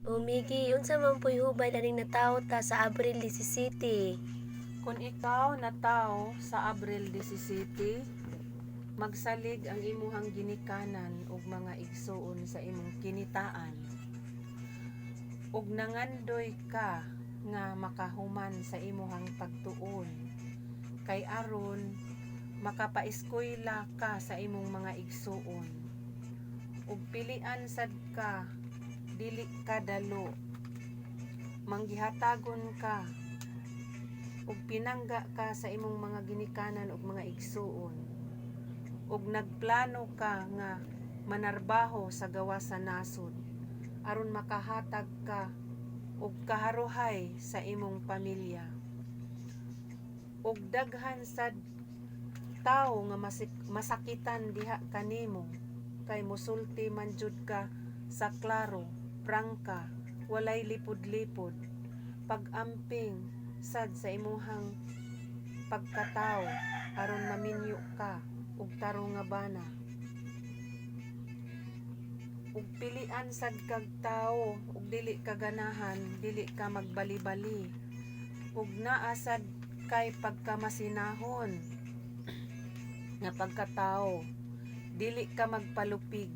Migi, unsa man po'y hubay laning natawo ta sa Abril 17. Kung ikaw natawo sa Abril 17, magsalig ang imuhang ginikanan ug mga igsuon sa imong kinitaan. Ug nangandoy ka nga makahuman sa imuhang pagtuon. Kay aron makapaeskwela ka sa imong mga igsuon. Ug pilian sad ka, dili ka dalo. Manggihatagon ka ug pinangga ka sa imong mga ginikanan ug mga igsuon. Ug nagplano ka nga manarbaho sa gawas sa nasod aron makahatag ka og kaharuhay sa imong pamilya. Ug daghan sad tawo nga masakitan diha kanimo kay mosulti man jud ka sa klaro, prangka, walay lipod-lipod, pag-amping sad sa imuhang pagkatawo aron maminyo ka ug tarong nga bana. Ug pilian sad kag tawo ug dili ka ganahan, dili ka magbali-bali. Ug naa sad kay pagkamasinahon nga pagkatawo, dili ka magpalupig.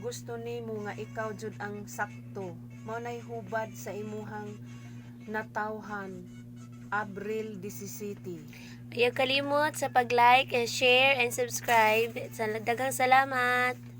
Gusto nimo nga ikaw jud ang sakto. Mao nay hubad sa imuhang natawhan Abril 17. Ayaw kalimot sa pag-like and share and subscribe. Daghang salamat.